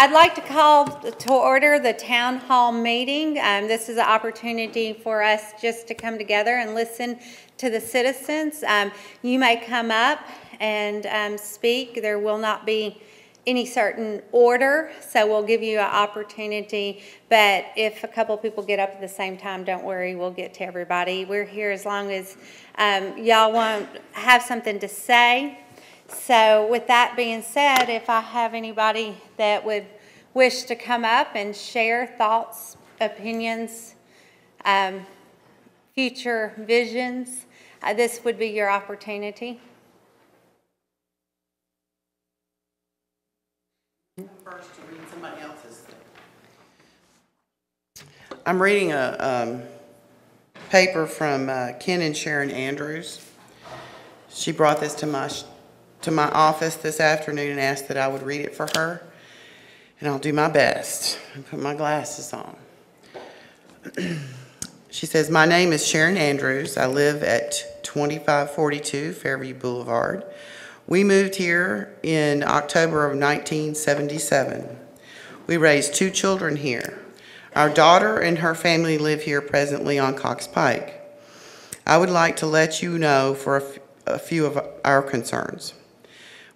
I'd like to call to order the town hall meeting. This is an opportunity for us just to come together and listen to the citizens. You may come up and speak. There will not be any certain order, so we'll give you an opportunity. But if a couple people get up at the same time, don't worry, we'll get to everybody. We're here as long as y'all want have something to say. So with that being said, if I have anybody that would wish to come up and share thoughts, opinions, future visions, this would be your opportunity. First to read somebody else's. I'm reading a paper from Ken and Sharon Andrews. She brought this to my office this afternoon and asked that I would read it for her. And I'll do my best and put my glasses on. She says, "My name is Sharon Andrews. I live at 2542 Fairview Boulevard. We moved here in October of 1977. We raised 2 children here. Our daughter and her family live here presently on Cox Pike. I would like to let you know for a few of our concerns.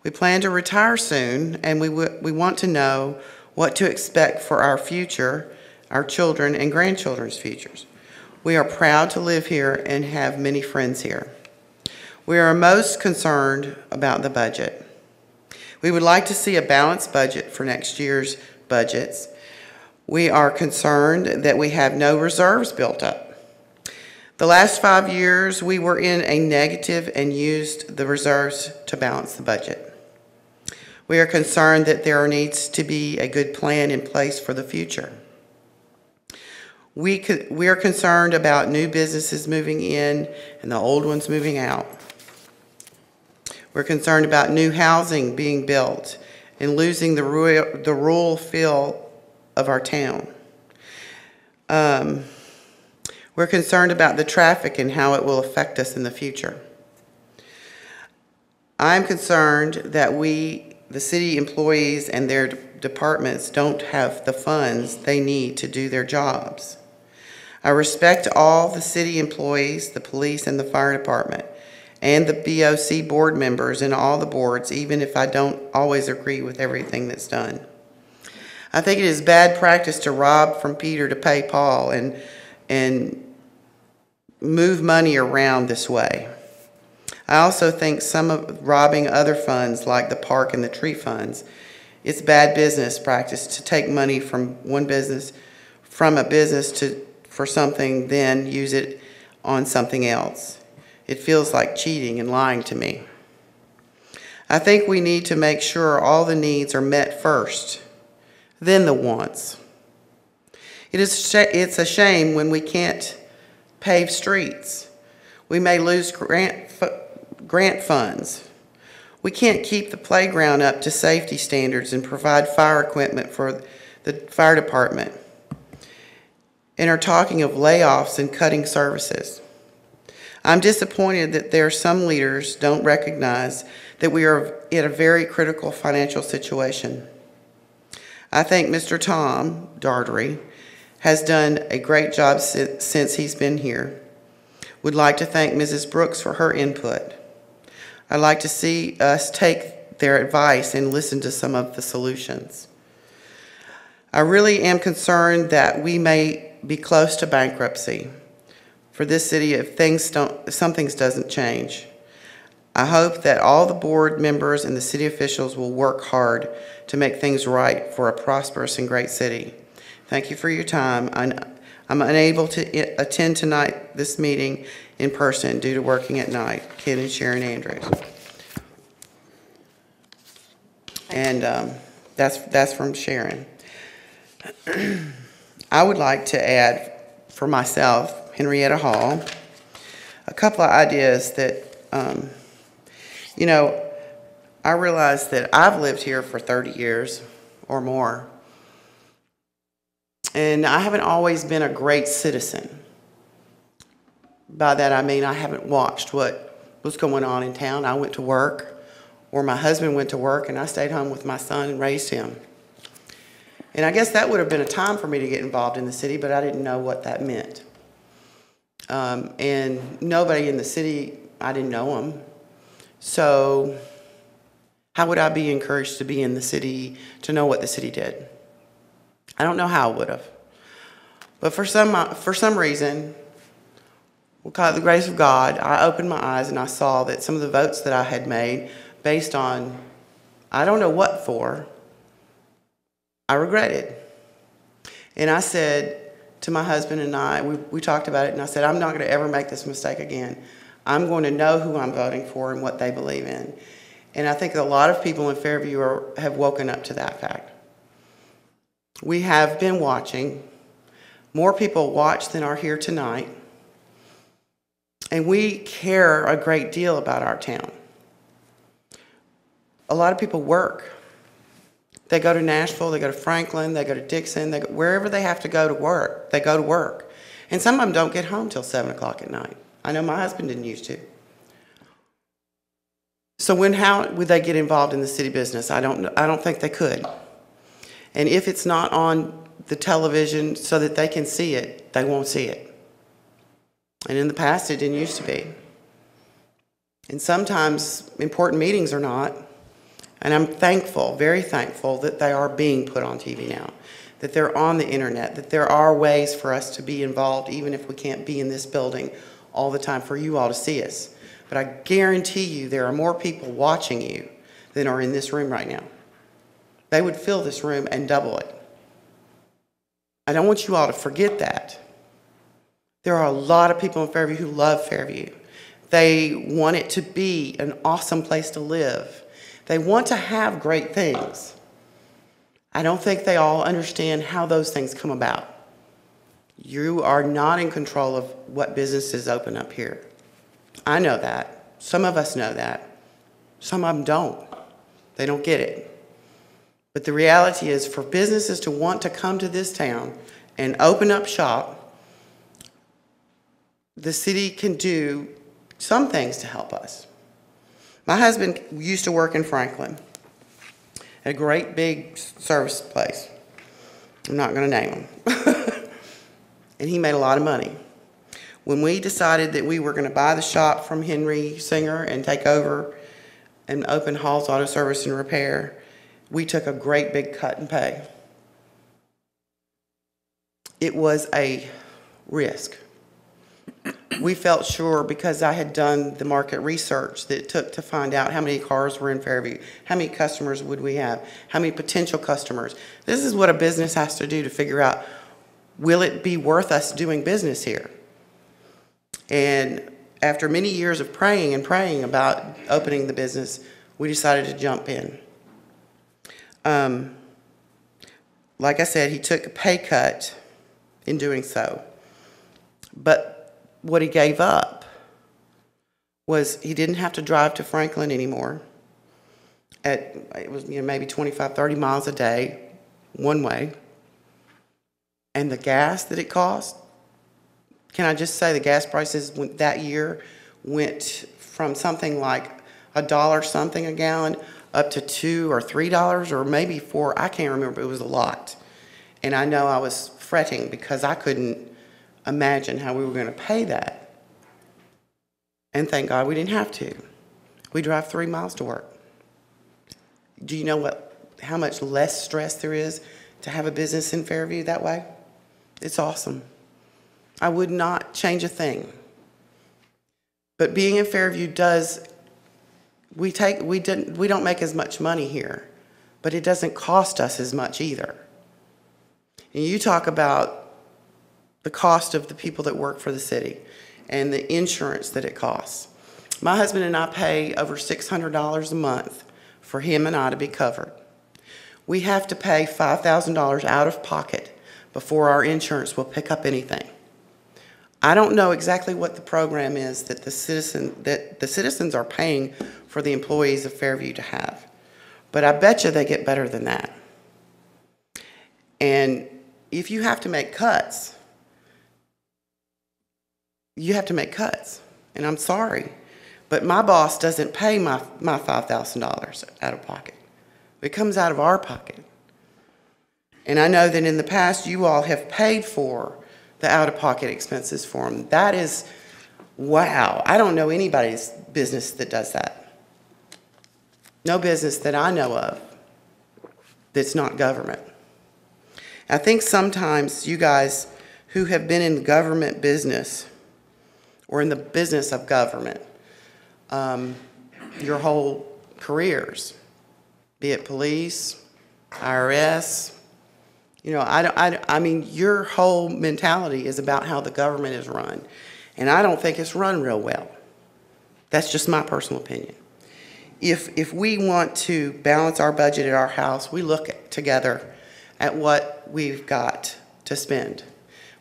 We plan to retire soon, and we want to know what to expect for our future, our children and grandchildren's futures. We are proud to live here and have many friends here. We are most concerned about the budget. We would like to see a balanced budget for next year's budgets. We are concerned that we have no reserves built up. The last 5 years, we were in a negative and used the reserves to balance the budget. We are concerned that there needs to be a good plan in place for the future. We are concerned about new businesses moving in and the old ones moving out. We're concerned about new housing being built and losing the rural feel of our town. We're concerned about the traffic and how it will affect us in the future. I'm concerned that the city employees and their departments don't have the funds they need to do their jobs. I respect all the city employees, the police and the fire department, and the BOC board members and all the boards, even if I don't always agree with everything that's done. I think it is bad practice to rob from Peter to pay Paul and move money around this way. I also think some of robbing other funds like the park and the tree funds, it's bad business practice to take money from a business for something, then use it on something else. It feels like cheating and lying to me. I think we need to make sure all the needs are met first, then the wants. It's a shame when we can't pave streets. We may lose grant funds. We can't keep the playground up to safety standards and provide fire equipment for the fire department, and are talking of layoffs and cutting services. I'm disappointed that there are some leaders don't recognize that we are in a very critical financial situation. I think Mr. Tom Daugherty has done a great job since he's been here. Would like to thank Mrs. Brooks for her input. I'd like to see us take their advice and listen to some of the solutions. I really am concerned that we may be close to bankruptcy for this city if some things doesn't change. I hope that all the board members and the city officials will work hard to make things right for a prosperous and great city. Thank you for your time. I'm unable to attend this meeting in person due to working at night. Ken and Sharon Andrews. And that's from Sharon. I would like to add for myself, Henrietta Hall, a couple of ideas that, I realize that I've lived here for 30 years or more, and I haven't always been a great citizen. By that I mean I haven't watched what was going on in town. I went to work, or my husband went to work, and I stayed home with my son and raised him. And I guess that would have been a time for me to get involved in the city, but I didn't know what that meant. And nobody in the city, I didn't know them. So how would I be encouraged to be in the city, to know what the city did? I don't know how I would have. But for some reason, because of the grace of God, I opened my eyes and I saw that some of the votes that I had made based on, I don't know what for, I regretted. And I said to my husband and I, we talked about it, and I said, I'm not going to ever make this mistake again. I'm going to know who I'm voting for and what they believe in. And I think a lot of people in Fairview have woken up to that fact. We have been watching. More people watch than are here tonight. And we care a great deal about our town. A lot of people work. They go to Nashville, they go to Franklin, they go to Dixon, wherever they have to go to work, they go to work. And some of them don't get home till 7 o'clock at night. I know my husband didn't used to. So how would they get involved in the city business? I don't think they could. And if it's not on the television so that they can see it, they won't see it. And in the past, it didn't used to be. And sometimes important meetings are not. And I'm thankful, very thankful, that they are being put on TV now, that they're on the internet, that there are ways for us to be involved, even if we can't be in this building all the time, for you all to see us. But I guarantee you there are more people watching you than are in this room right now. They would fill this room and double it. I don't want you all to forget that. There are a lot of people in Fairview who love Fairview. They want it to be an awesome place to live. They want to have great things. I don't think they all understand how those things come about. You are not in control of what businesses open up here. I know that. Some of us know that. Some of them don't. They don't get it. But the reality is, for businesses to want to come to this town and open up shop, the city can do some things to help us. My husband used to work in Franklin, a great big service place. I'm not going to name him. And he made a lot of money. When we decided that we were going to buy the shop from Henry Singer and take over and open Hall's Auto Service and Repair, we took a great big cut in pay. It was a risk. We felt sure, because I had done the market research that it took to find out how many cars were in Fairview, how many customers would we have, how many potential customers. This is what a business has to do to figure out, will it be worth us doing business here? And after many years of praying and praying about opening the business, we decided to jump in. Like I said, he took a pay cut in doing so. But what he gave up was he didn't have to drive to Franklin anymore. It was maybe 25, 30 miles a day, one way. And the gas that it cost, can I just say the gas prices that year went from something like $1 something a gallon up to $2 or $3 or maybe $4. I can't remember. It was a lot. And I know I was fretting because I couldn't imagine how we were going to pay that. And thank God we didn't have to. We drive 3 miles to work. Do you know how much less stress there is to have a business in Fairview that way? It's awesome. I would not change a thing. But being in Fairview we don't make as much money here, but it doesn't cost us as much either. And you talk about the cost of the people that work for the city and the insurance that it costs. My husband and I pay over $600 a month for him and I to be covered. We have to pay $5,000 out of pocket before our insurance will pick up anything. I don't know exactly what the program is that the citizens are paying for the employees of Fairview to have, but I bet you they get better than that. And if you have to make cuts, you have to make cuts. And I'm sorry, but my boss doesn't pay my $5,000 out of pocket. It comes out of our pocket. And I know that in the past, you all have paid for the out-of-pocket expenses for them. That is, wow. I don't know anybody's business that does that. No business that I know of that's not government. I think sometimes you guys who have been in the government business or in the business of government your whole careers, be it police, IRS, you know, I mean, your whole mentality is about how the government is run. And I don't think it's run real well. That's just my personal opinion. If we want to balance our budget at our house, we look together at what we've got to spend.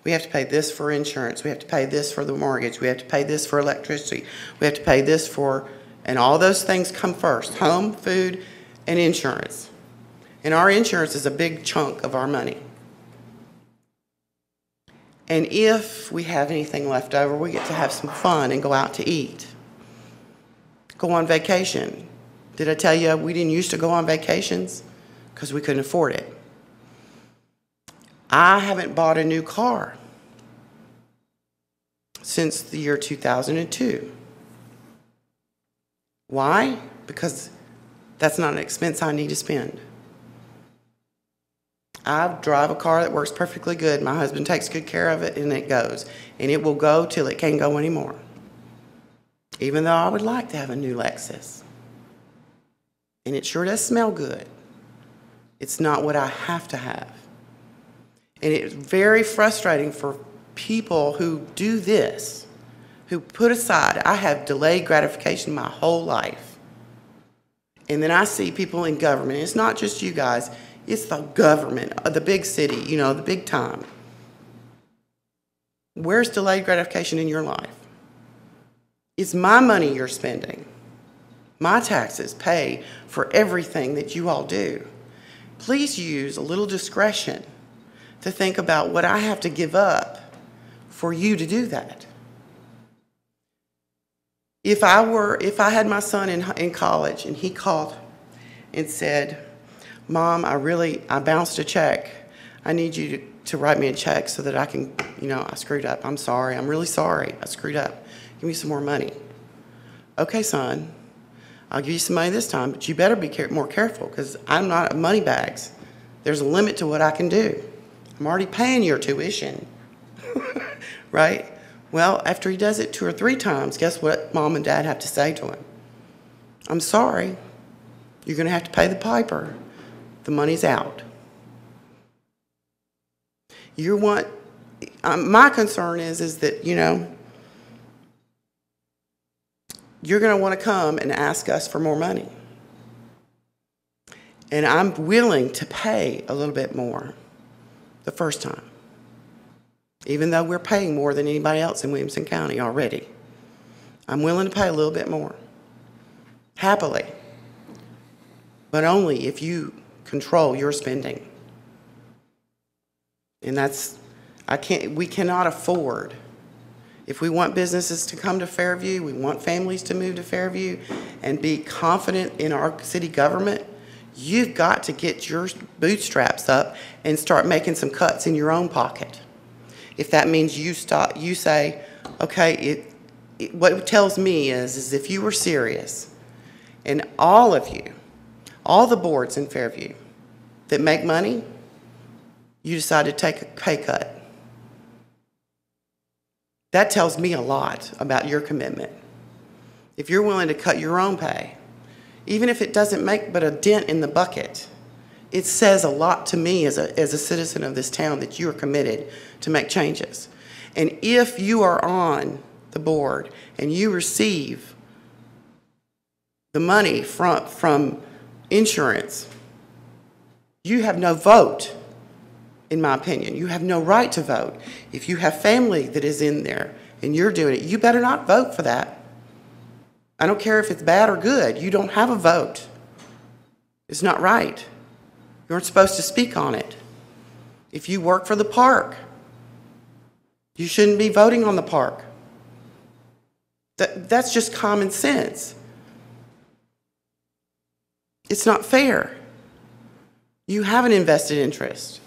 We have to pay this for insurance. We have to pay this for the mortgage. We have to pay this for electricity. We have to pay this for, and all those things come first: home, food, and insurance. And our insurance is a big chunk of our money. And if we have anything left over, we get to have some fun and go out to eat. Go on vacation. Did I tell you we didn't used to go on vacations? Because we couldn't afford it. I haven't bought a new car since the year 2002. Why? Because that's not an expense I need to spend. I drive a car that works perfectly good. My husband takes good care of it, and it goes. And it will go till it can't go anymore. Even though I would like to have a new Lexus. And it sure does smell good. It's not what I have to have. And it's very frustrating for people who do this, who put aside, I have delayed gratification my whole life. And then I see people in government. It's not just you guys. It's the government, the big city, you know, the big time. Where's delayed gratification in your life? It's my money you're spending. My taxes pay for everything that you all do. Please use a little discretion to think about what I have to give up for you to do that. If I had my son in college and he called and said, "Mom, I bounced a check. I need you to write me a check so that I can, you know, I screwed up. I'm sorry. I'm really sorry. I screwed up. Give me some more money." Okay, son, I'll give you some money this time, but you better be more careful because I'm not money bags. There's a limit to what I can do. I'm already paying your tuition, right? Well, after he does it 2 or 3 times, guess what Mom and Dad have to say to him? "I'm sorry. You're going to have to pay the piper. The money's out." My concern is that, you know, you're going to want to come and ask us for more money. And I'm willing to pay a little bit more the first time, even though we're paying more than anybody else in Williamson County already. I'm willing to pay a little bit more, happily, but only if you control your spending. And we cannot afford, if we want businesses to come to Fairview, we want families to move to Fairview and be confident in our city government, you've got to get your bootstraps up and start making some cuts in your own pocket. If that means you say, okay, what it tells me is if you were serious, and all of you, all the boards in Fairview that make money, you decide to take a pay cut. That tells me a lot about your commitment. If you're willing to cut your own pay, even if it doesn't make but a dent in the bucket, it says a lot to me as a citizen of this town that you are committed to make changes. And if you are on the board and you receive the money from insurance, you have no vote, in my opinion. You have no right to vote. If you have family that is in there and you're doing it, you better not vote for that. I don't care if it's bad or good. You don't have a vote. It's not right. You aren't supposed to speak on it. If you work for the park, you shouldn't be voting on the park. That's just common sense. It's not fair. You have an invested interest.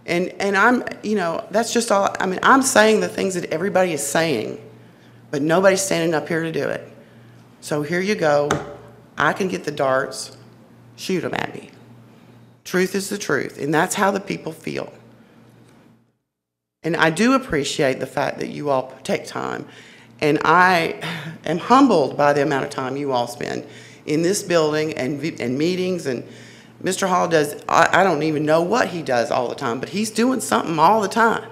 And I'm, you know, that's just all, I mean, I'm saying the things that everybody is saying, but nobody's standing up here to do it. So here you go. I can get the darts, shoot them at me. Truth is the truth, and that's how the people feel. And I do appreciate the fact that you all take time, and I am humbled by the amount of time you all spend in this building and meetings. And Mr. Hall does, I don't even know what he does all the time, but he's doing something all the time.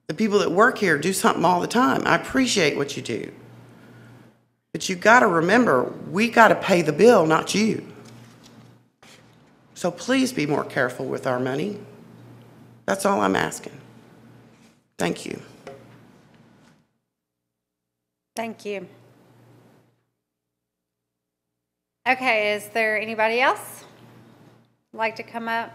The people that work here do something all the time. I appreciate what you do. But you got to remember, we got to pay the bill, not you. So please be more careful with our money. That's all I'm asking. Thank you. Thank you. Okay, is there anybody else like to come up?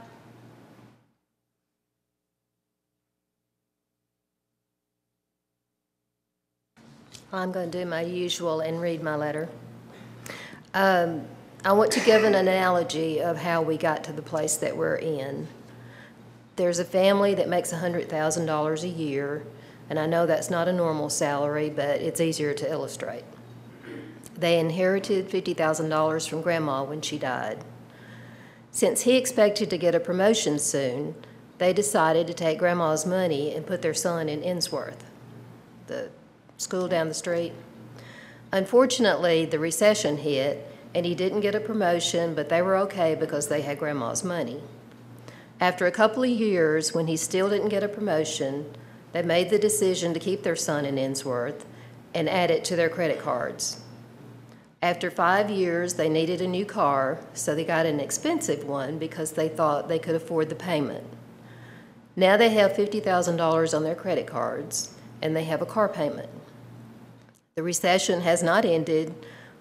I'm going to do my usual and read my letter. I want to give an analogy of how we got to the place that we're in. There's a family that makes $100,000 a year, and I know that's not a normal salary, but it's easier to illustrate. They inherited $50,000 from Grandma when she died. Since he expected to get a promotion soon, they decided to take Grandma's money and put their son in Innsworth, the school down the street. Unfortunately, the recession hit, and he didn't get a promotion, but they were okay because they had Grandma's money. After a couple of years, when he still didn't get a promotion, they made the decision to keep their son in Innsworth and add it to their credit cards. After 5 years, they needed a new car, so they got an expensive one because they thought they could afford the payment. Now they have $50,000 on their credit cards, and they have a car payment. The recession has not ended,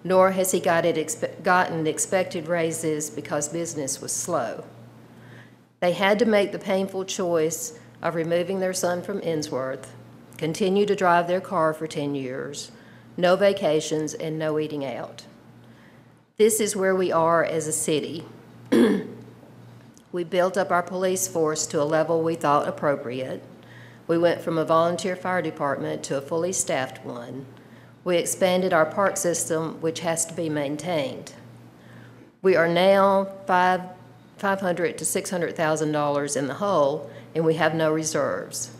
nor has he gotten expected raises because business was slow. They had to make the painful choice of removing their son from Innsworth, continue to drive their car for 10 years, no vacations, and no eating out. This is where we are as a city. We built up our police force to a level we thought appropriate. We went from a volunteer fire department to a fully staffed one. We expanded our park system, which has to be maintained. We are now $500,000 to $600,000 in the hole, and we have no reserves.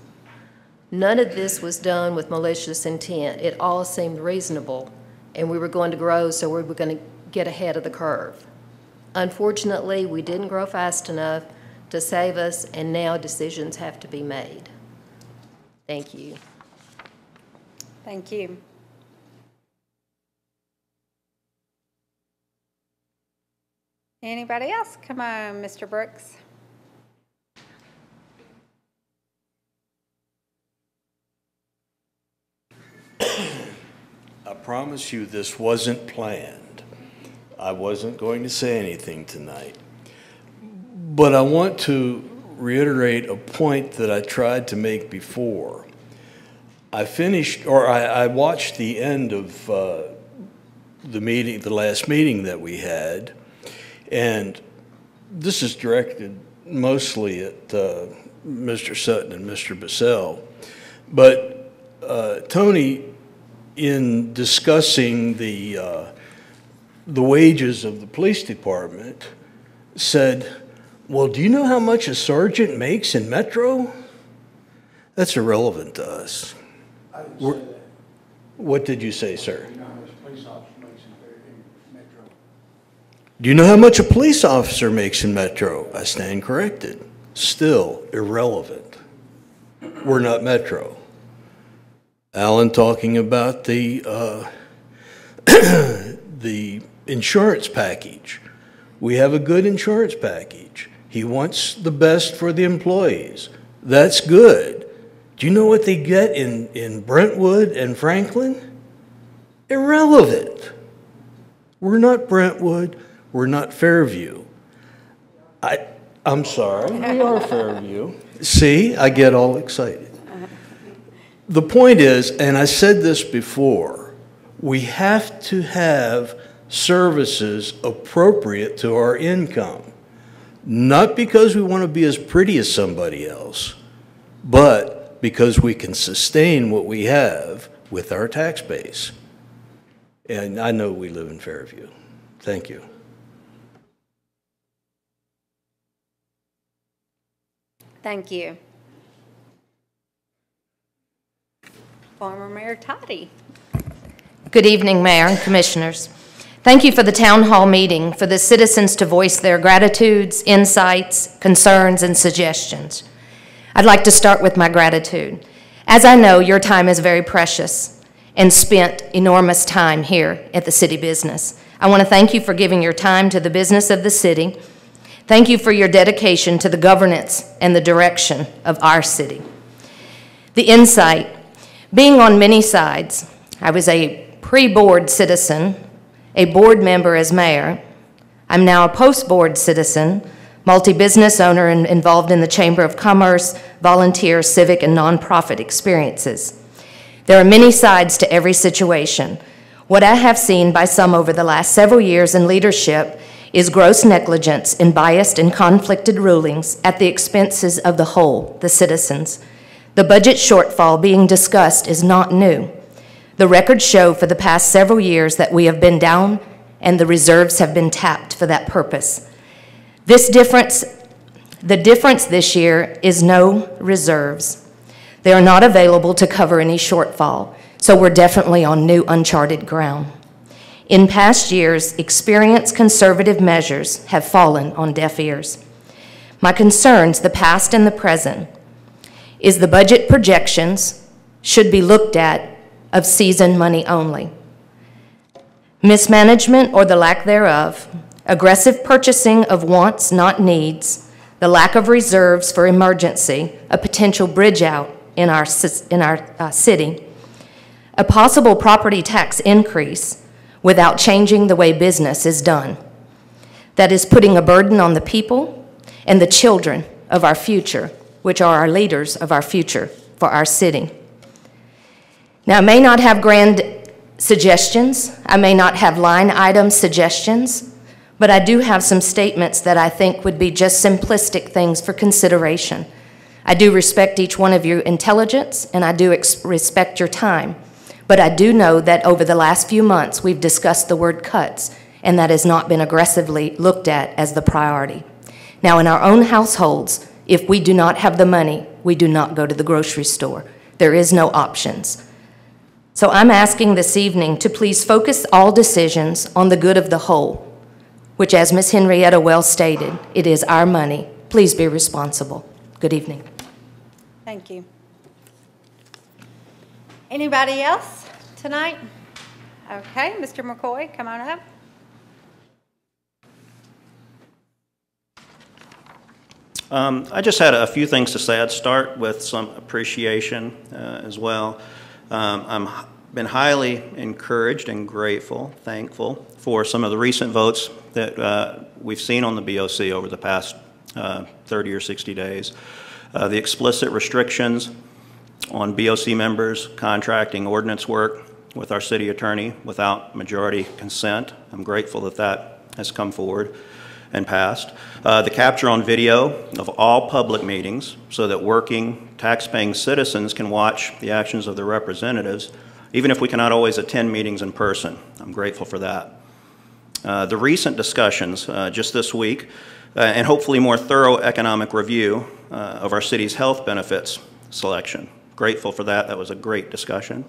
None of this was done with malicious intent. It all seemed reasonable, and we were going to grow, so we were going to get ahead of the curve. Unfortunately, we didn't grow fast enough to save us, and now decisions have to be made. Thank you. Thank you. Anybody else? Come on, Mr. Brooks. I promise you this wasn't planned. I wasn't going to say anything tonight. But I want to reiterate a point that I tried to make before. I watched the end of the last meeting that we had, and this is directed mostly at Mr. Sutton and Mr. Bissell. But Tony, in discussing the wages of the police department, said, well, do you know how much a sergeant makes in Metro? That's irrelevant to us. I didn't say that. What did you say, sir? You know how much a police officer makes in Metro? Do you know how much a police officer makes in Metro? I stand corrected. Still irrelevant. We're not Metro. Alan talking about the the insurance package. We have a good insurance package. He wants the best for the employees. That's good. Do you know what they get in Brentwood and Franklin? Irrelevant. We're not Brentwood. We're not Fairview. I'm sorry. We are Fairview. See, I get all excited. The point is, and I said this before, we have to have services appropriate to our income. not because we want to be as pretty as somebody else, but because we can sustain what we have with our tax base. And I know we live in Fairview. Thank you. Thank you. Former Mayor Toddy. Good evening, Mayor and Commissioners. Thank you for the town hall meeting for the citizens to voice their gratitudes, insights, concerns, and suggestions. I'd like to start with my gratitude. As I know, your time is very precious and spent enormous time here at the city business. I want to thank you for giving your time to the business of the city. Thank you for your dedication to the governance and the direction of our city. The insight, being on many sides, I was a pre-board citizen, a board member as mayor. I'm now a post-board citizen, multi-business owner and involved in the Chamber of Commerce, volunteer, civic, and nonprofit experiences. There are many sides to every situation. What I have seen by some over the last several years in leadership is gross negligence in biased and conflicted rulings at the expenses of the whole, the citizens. The budget shortfall being discussed is not new. The records show for the past several years that we have been down and the reserves have been tapped for that purpose. The difference this year is no reserves. They are not available to cover any shortfall, so we're definitely on new uncharted ground. In past years, experienced conservative measures have fallen on deaf ears. My concerns, the past and the present, is the budget projections should be looked at of season money only. Mismanagement or the lack thereof, aggressive purchasing of wants, not needs, the lack of reserves for emergency, a potential bridge out in our city, a possible property tax increase without changing the way business is done. That is putting a burden on the people and the children of our future, which are our leaders of our future for our city. Now, I may not have grand suggestions, I may not have line item suggestions, but I do have some statements that I think would be just simplistic things for consideration. I do respect each one of your intelligence, and I do respect your time. But I do know that over the last few months, we've discussed the word cuts, and that has not been aggressively looked at as the priority. Now, in our own households, if we do not have the money, we do not go to the grocery store. There is no options. So I'm asking this evening to please focus all decisions on the good of the whole, which, as Ms. Henrietta well stated, it is our money. Please be responsible. Good evening. Thank you. Anybody else tonight? Okay, Mr. McCoy, come on up. I just had a few things to say. I'd start with some appreciation as well. I've been highly encouraged and grateful, thankful for some of the recent votes that we've seen on the BOC over the past 30 or 60 days. The explicit restrictions on BOC members contracting ordinance work with our city attorney without majority consent. I'm grateful that that has come forward and passed. The capture on video of all public meetings so that working, tax-paying citizens can watch the actions of their representatives, even if we cannot always attend meetings in person. I'm grateful for that. The recent discussions just this week, and hopefully more thorough economic review of our city's health benefits selection. Grateful for that. That was a great discussion.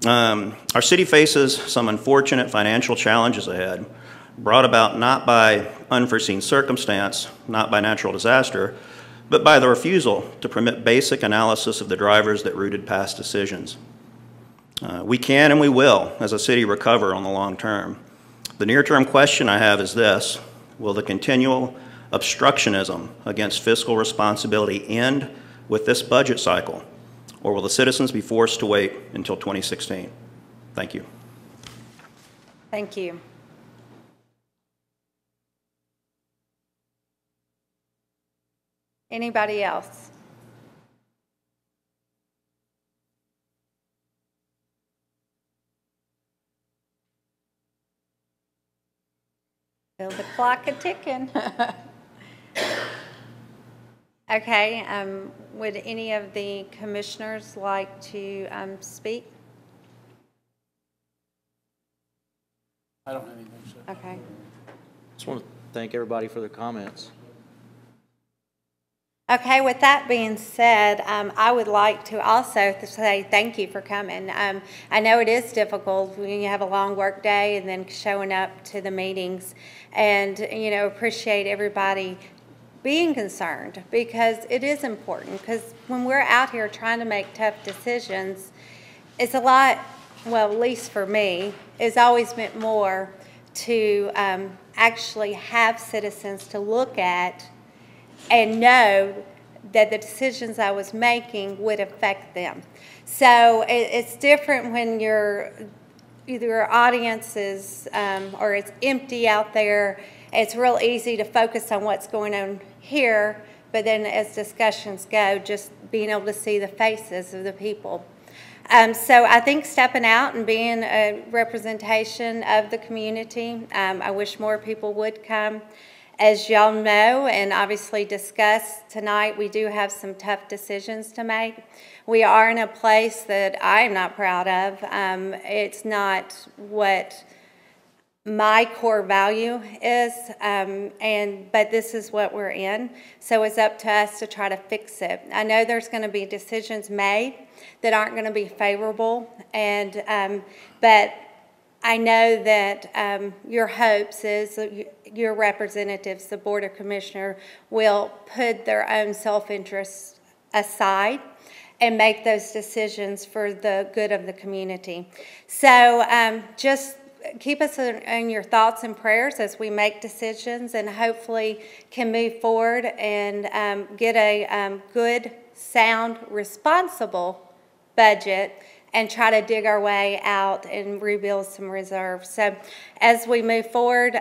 Our city faces some unfortunate financial challenges ahead, brought about not by unforeseen circumstance, not by natural disaster, but by the refusal to permit basic analysis of the drivers that rooted past decisions. We can and we will, as a city, recover on the long term. The near-term question I have is this: will the continual obstructionism against fiscal responsibility end with this budget cycle, or will the citizens be forced to wait until 2016? Thank you. Thank you. Anybody else? Feel the clock a ticking. Okay, would any of the commissioners like to speak? I don't have anything to say. Okay. Just want to thank everybody for their comments. Okay, with that being said, I would like to also say thank you for coming. I know it is difficult when you have a long work day and then showing up to the meetings, and, you know, appreciate everybody being concerned, because it is important, because when we're out here trying to make tough decisions, it's a lot, well, at least for me, it's always meant more to actually have citizens to look at and know that the decisions I was making would affect them. So it's different when either your audience is, or it's empty out there. It's real easy to focus on what's going on here, but then as discussions go, just being able to see the faces of the people. So I think stepping out and being a representation of the community, I wish more people would come. As y'all know and obviously discussed tonight, we do have some tough decisions to make. We are in a place that I am not proud of. It's not what my core value is, but this is what we're in. So it's up to us to try to fix it. I know there's going to be decisions made that aren't going to be favorable, but I know that your hopes is that your representatives, the Board of Commissioners, will put their own self-interest aside and make those decisions for the good of the community. So just keep us in your thoughts and prayers as we make decisions, and hopefully can move forward and get a good, sound, responsible budget and try to dig our way out and rebuild some reserves. So as we move forward,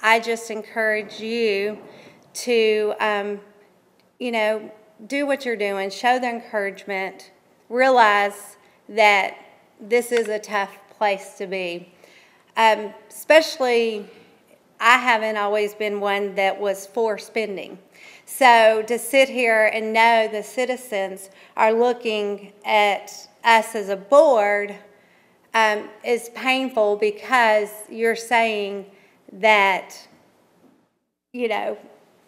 I just encourage you to, you know, do what you're doing, show the encouragement, realize that this is a tough place to be. Especially, I haven't always been one that was for spending. So to sit here and know the citizens are looking at us as a board is painful, because you're saying that, you know,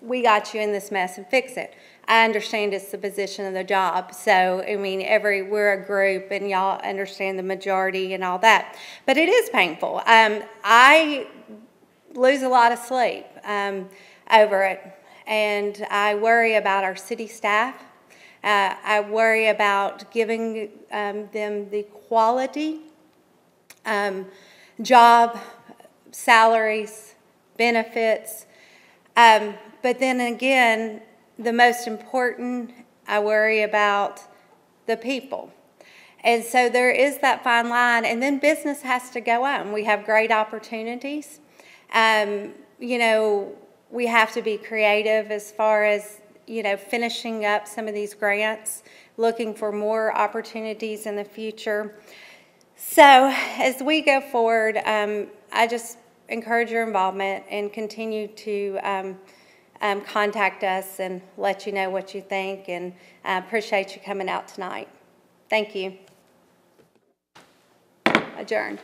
we got you in this mess and fix it. I understand it's the position of the job. So, I mean, we're a group and y'all understand the majority and all that. But it is painful. I lose a lot of sleep over it. And I worry about our city staff. I worry about giving them the quality job, salaries, benefits. But then again, the most important, I worry about the people. And so there is that fine line, and then business has to go on. We have great opportunities. You know, we have to be creative as far as, you know, finishing up some of these grants, looking for more opportunities in the future. So as we go forward, I just encourage your involvement and continue to contact us and let you know what you think, and I appreciate you coming out tonight. Thank you. Adjourned.